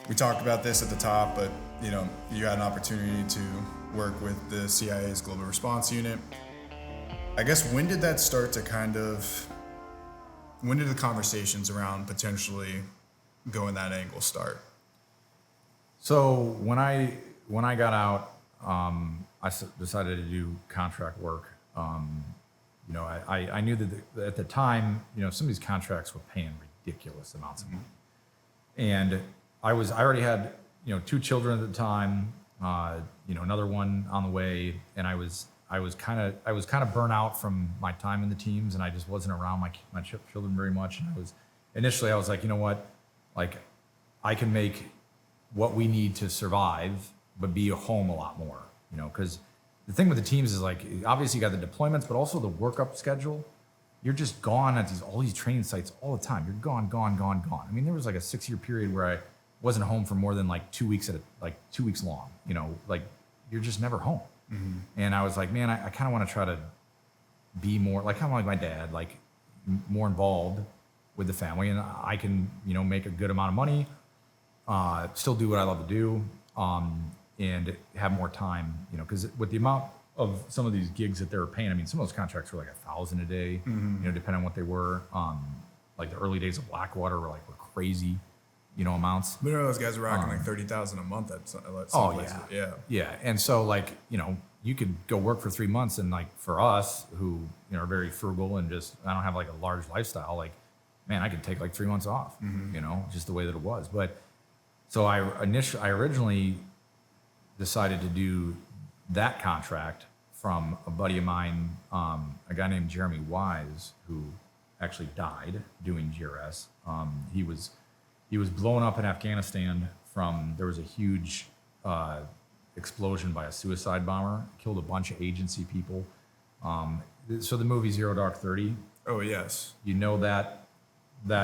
we talked about this at the top, but you know, you had an opportunity to work with the CIA's Global Response Unit. I guess when did that start to when did the conversations around potentially going that angle start? So when I got out, decided to do contract work. You know, I knew that at the time, you know, some of these contracts were paying ridiculous amounts of money, and I already had, you know, 2 children at the time, you know, another one on the way, and I was kind of burnt out from my time in the teams, and I just wasn't around my children very much. And I was like, you know what, like, I can make what we need to survive, but be home a lot more, you know, because the thing with the teams is, like, obviously you got the deployments, but also the workup schedule. You're just gone at all these training sites all the time. You're gone. I mean, there was like a 6-year period where I wasn't home for more than like 2 weeks like 2 weeks long, you know, like you're just never home. Mm-hmm. And I was like, man, I kind of want to try to be more like, kind of like my dad, like more involved with the family, and I can, you know, make a good amount of money, still do what I love to do, and have more time, you know, because with the amount of some of these gigs that they were paying, I mean, some of those contracts were like $1,000 a day, you know, depending on what they were. Like the early days of Blackwater were crazy, you know, amounts. But those guys were rocking like $30,000 a month at some places. Yeah. And so, like, you know, you could go work for 3 months, and like for us who, you know, are very frugal and just, I don't have like a large lifestyle, like, man, I could take like 3 months off, you know, just the way that it was. But so I originally decided to do that contract from a buddy of mine, a guy named Jeremy Wise, who actually died doing GRS. He was blown up in Afghanistan there was a huge explosion by a suicide bomber, killed a bunch of agency people. So the movie Zero Dark 30. Oh yes. You know that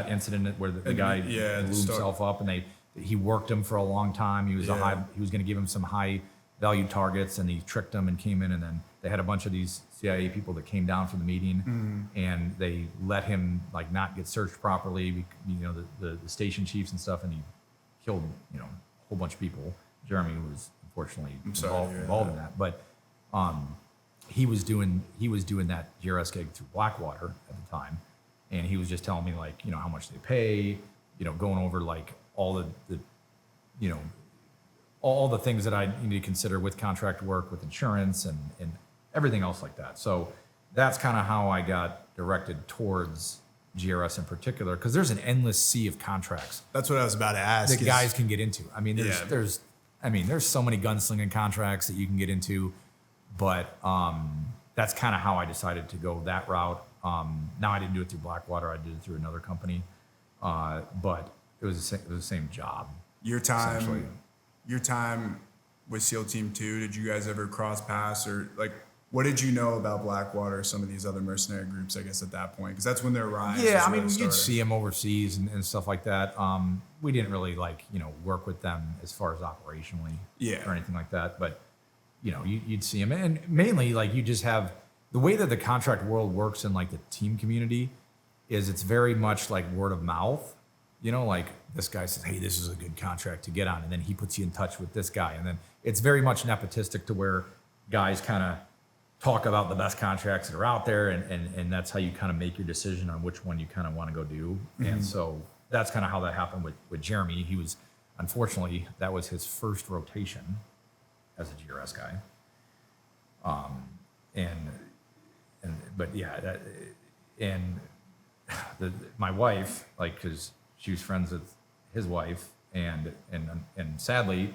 incident where the guy blew himself up, and he worked him for a long time. He was he was going to give him some high value targets, and he tricked them and came in, and then they had a bunch of these CIA people that came down for the meeting, and they let him like not get searched properly, you know, the station chiefs and stuff, and he killed, you know, a whole bunch of people. Jeremy was unfortunately involved in that, but he was doing that GRS gig through Blackwater at the time, and he was just telling me, like, you know, how much they pay, you know, going over like all the you know, all the things that I need to consider with contract work, with insurance, and everything else like that. So that's kind of how I got directed towards GRS in particular, because there's an endless sea of contracts. That's what I was about to ask. That guys can get into. I mean, there's so many gunslinging contracts that you can get into, but that's kind of how I decided to go that route. Now I didn't do it through Blackwater. I did it through another company, but it was the same job. Your time with SEAL Team 2, did you guys ever cross paths, or like, what did you know about Blackwater or some of these other mercenary groups, I guess, at that point? Because that's when their rise. Yeah, I mean, you'd see them overseas and stuff like that. We didn't really, like, you know, work with them as far as operationally or anything like that. But, you know, you'd see them. And mainly, like, you just have the way that the contract world works in, like, the team community is it's very much like word of mouth. You know, like, this guy says, hey, this is a good contract to get on. And then he puts you in touch with this guy. And then it's very much nepotistic to where guys kind of talk about the best contracts that are out there. And that's how you kind of make your decision on which one you kind of want to go do. Mm-hmm. And so that's kind of how that happened with Jeremy. He was, unfortunately, that was his first rotation as a GRS guy. My wife, like, because she was friends with his wife, and sadly,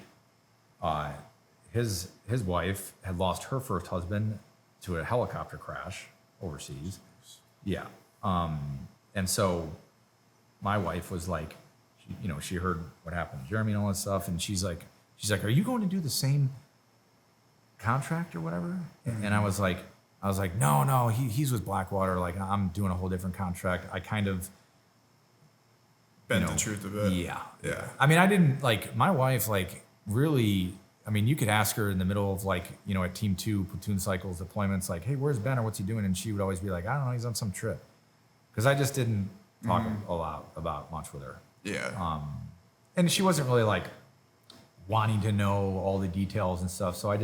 his wife had lost her first husband to a helicopter crash overseas. Yeah, and so my wife was like, she heard what happened to Jeremy and all that stuff, and she's like, are you going to do the same contract or whatever? Mm-hmm. And I was like, no, he's with Blackwater. Like, I'm doing a whole different contract. I kind of bent the truth a bit. Yeah. I mean, I didn't, like, my wife, like, really, I mean, you could ask her in the middle of, like, you know, at Team 2 platoon cycles, deployments, like, hey, where's Ben, or what's he doing? And she would always be like, I don't know, he's on some trip. Because I just didn't talk a lot about much with her. Yeah. And she wasn't really, like, wanting to know all the details and stuff. So I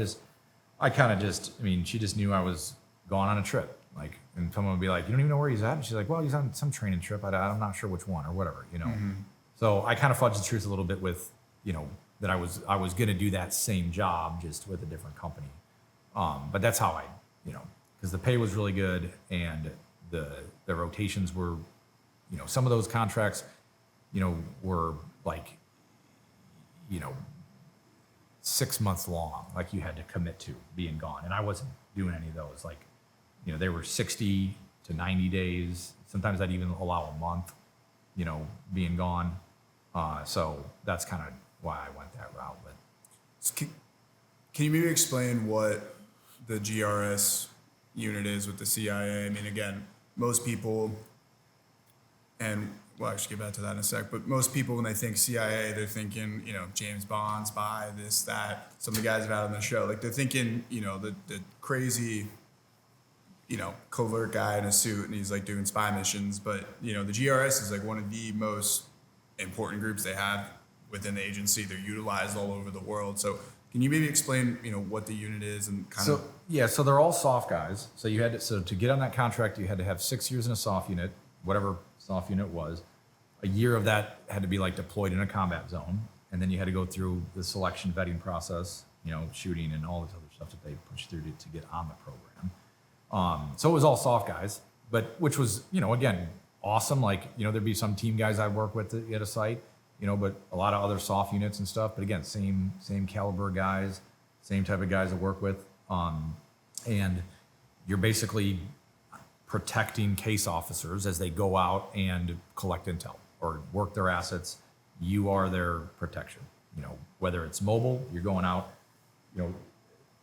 mean, she just knew I was going on a trip. Like, and someone would be like, you don't even know where he's at? And she's like, well, he's on some training trip. I'm not sure which one or whatever, you know? Mm-hmm. So I kind of fudged the truth a little bit with, you know, that I was going to do that same job just with a different company. But that's how I, you know, because the pay was really good and the rotations were, you know, some of those contracts, you know, were like, you know, 6 months long, like you had to commit to being gone. And I wasn't doing any of those. Like, you know, they were 60 to 90 days. Sometimes I'd even allow a month, you know, being gone. So that's kind of why I went that route. But Can you maybe explain what the GRS unit is with the CIA? I mean, again, most people, and we'll actually get back to that in a sec, but most people, when they think CIA, they're thinking, you know, James Bond, spy, this, that. Some of the guys have had on the show. Like, they're thinking, you know, the crazy, you know, covert guy in a suit and he's like doing spy missions. But, you know, the GRS is like one of the most important groups they have within the agency. They're utilized all over the world. So can you maybe explain, you know, what the unit is and kind of? Yeah, so they're all soft guys. So you had to, so to get on that contract, you had to have 6 years in a soft unit, whatever soft unit was. A year of that had to be like deployed in a combat zone. And then you had to go through the selection vetting process, you know, shooting and all this other stuff that they push through to get on the program. So it was all soft guys, but which was, you know, again, awesome. Like, you know, there'd be some team guys I'd work with at a site, you know, but a lot of other soft units and stuff. But again, same caliber guys, same type of guys to work with. And you're basically protecting case officers as they go out and collect intel or work their assets. You are their protection. You know, whether it's mobile, you're going out, you know,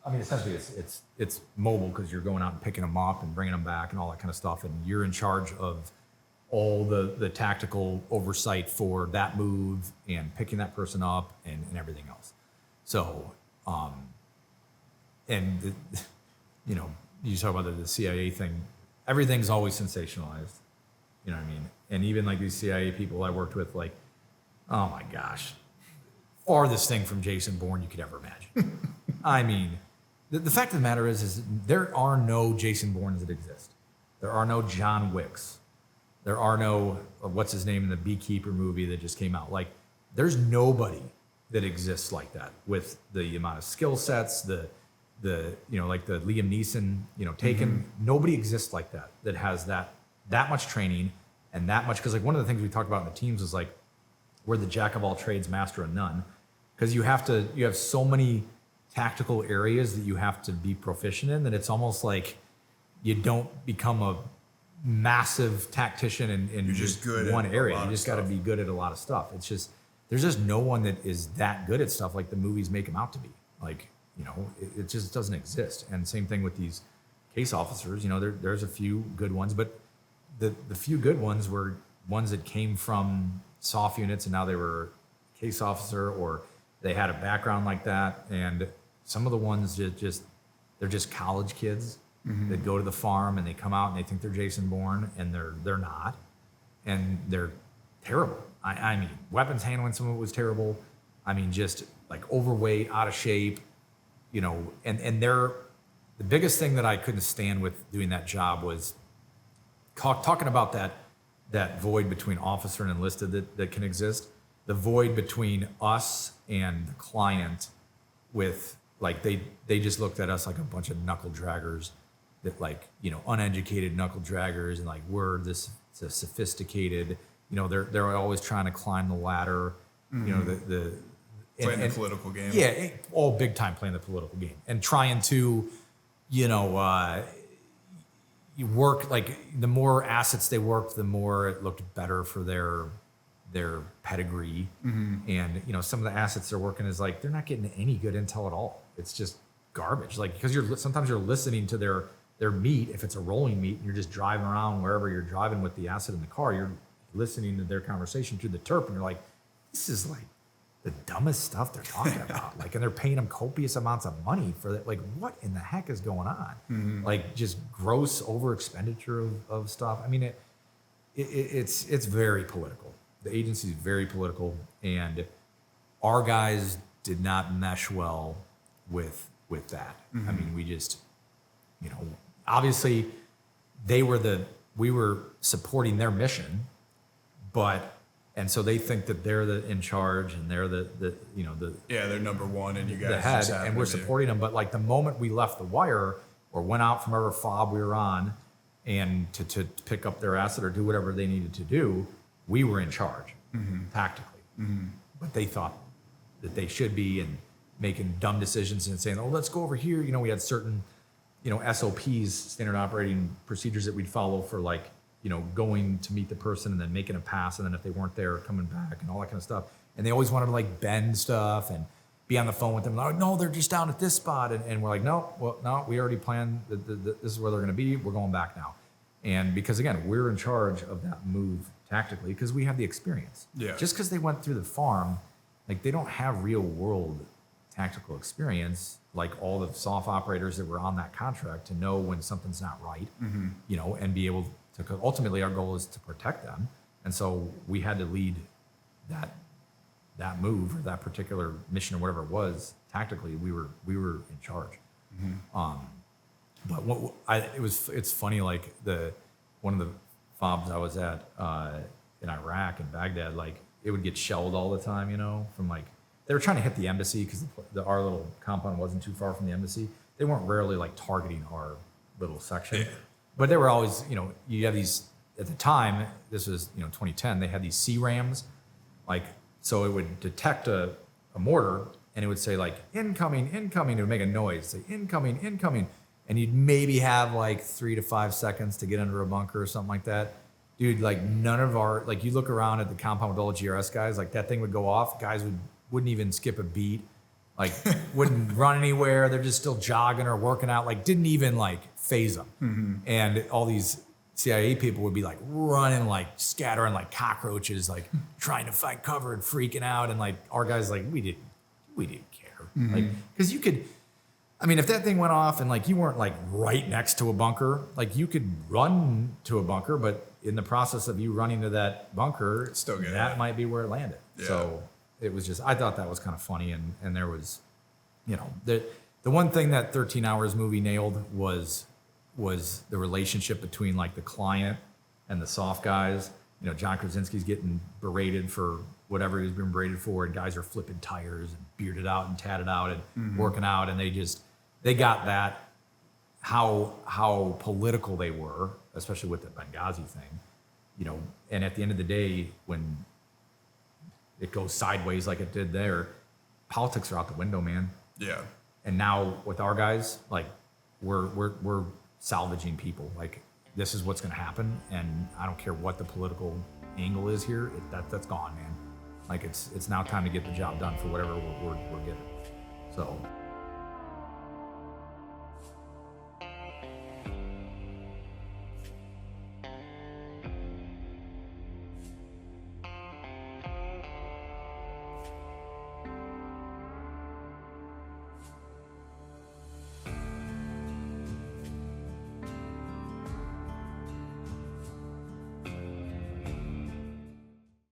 I mean, essentially it's mobile because you're going out and picking them up and bringing them back and all that kind of stuff. And you're in charge of all the tactical oversight for that move and picking that person up and everything else. So, you know, you talk about the CIA thing, everything's always sensationalized. You know what I mean? And even like these CIA people I worked with, like, oh my gosh, farthest thing from Jason Bourne you could ever imagine. I mean, the fact of the matter is there are no Jason Bournes that exist. There are no John Wicks. There are no, what's his name in the Beekeeper movie that just came out. Like, there's nobody that exists like that with the amount of skill sets, the you know, like the Liam Neeson, you know, Taken. Nobody exists like that has that much training and that much. Because like one of the things we talked about in the teams was like, we're the jack of all trades, master of none. Because you have so many tactical areas that you have to be proficient in that it's almost like you don't become a massive tactician in just good one at area. a lot You of just got to stuff. be good at a lot of stuff. It's just, there's just no one that is that good at stuff like the movies make them out to be. Like, you know, it just doesn't exist. And same thing with these case officers. You know, there's a few good ones, but the few good ones were ones that came from soft units and now they were case officer or they had a background like that. And some of the ones they're just college kids that go to the farm and they come out and they think they're Jason Bourne and they're not, and they're terrible. I mean, weapons handling, some of it was terrible. I mean, just like overweight, out of shape, you know. And the biggest thing that I couldn't stand with doing that job was talking about that void between officer and enlisted that can exist. The void between us and the client with, like, they just looked at us like a bunch of knuckle draggers that, like, you know, uneducated knuckle draggers, and like we're this sophisticated, you know, they're always trying to climb the ladder, you know, Playing the political game. Yeah, all big time playing the political game and trying to, you know, you work, like, the more assets they worked, the more it looked better for their pedigree. And, you know, some of the assets they're working is like, they're not getting any good intel at all. It's just garbage. Like, because sometimes you're listening to their meet, if it's a rolling meet, and you're just driving around wherever you're driving with the asset in the car, you're listening to their conversation through the terp, and you're like, this is like the dumbest stuff they're talking about. Like, and they're paying them copious amounts of money for that. Like, what in the heck is going on? Like, just gross over expenditure of stuff. I mean, it's very political. The agency is very political, and our guys did not mesh well with that. I mean, we just, obviously we were supporting their mission, and so they think that they're in charge and they're the they're number one and you guys the head, just happen and we're to be- supporting them. But like the moment we left the wire or went out from whatever fob we were on, and to pick up their asset or do whatever they needed to do, we were in charge tactically. But they thought that they should be, and making dumb decisions and saying, "Oh, let's go over here." We had certain, SOPs, standard operating procedures that we'd follow for like, going to meet the person and then making a pass, and then if they weren't there, coming back and all that kind of stuff. And they always wanted to like bend stuff and be on the phone with them. Like, no, they're just down at this spot. And we're like, no, we already planned that this is where they're going to be. We're going back now. And because again, we're in charge of that move tactically because we have the experience. Yeah. Just because they went through the farm, like they don't have real world tactical experience like all the soft operators that were on that contract to know when something's not right, and be able to, 'cause ultimately our goal is to protect them. And so we had to lead that move or that particular mission or whatever it was tactically. We were in charge. But it's funny, like one of the fobs I was at in Iraq and Baghdad, like it would get shelled all the time, from like, they were trying to hit the embassy because our little compound wasn't too far from the embassy. They weren't rarely like targeting our little section, but they were always, you have these, at the time, this was, 2010, they had these C-rams, like, so it would detect a mortar and it would say like, incoming, it would make a noise, say incoming. And you'd maybe have like 3 to 5 seconds to get under a bunker or something like that. Dude, like none of you look around at the compound with all the GRS guys, like that thing would go off. Guys wouldn't even skip a beat, like wouldn't run anywhere. They're just still jogging or working out, like didn't even like phase them. And all these CIA people would be like running, like scattering like cockroaches, like trying to find cover and freaking out. And like our guys, like we didn't care. Like, cause you could, I mean, if that thing went off and like you weren't like right next to a bunker, like you could run to a bunker, but in the process of you running to that bunker, that might be where it landed. Yeah. So it was just, I thought that was kind of funny. And there was, the one thing that 13 Hours movie nailed was the relationship between like the client and the soft guys. John Krasinski's getting berated for whatever he's been berated for, and guys are flipping tires and bearded out and tatted out and working out, and they got that, how political they were, especially with the Benghazi thing, and at the end of the day, when it goes sideways like it did there, politics are out the window, man. Yeah. And now with our guys, like we're salvaging people. Like this is what's going to happen, and I don't care what the political angle is here. That's gone, man. Like it's now time to get the job done for whatever we're getting. So.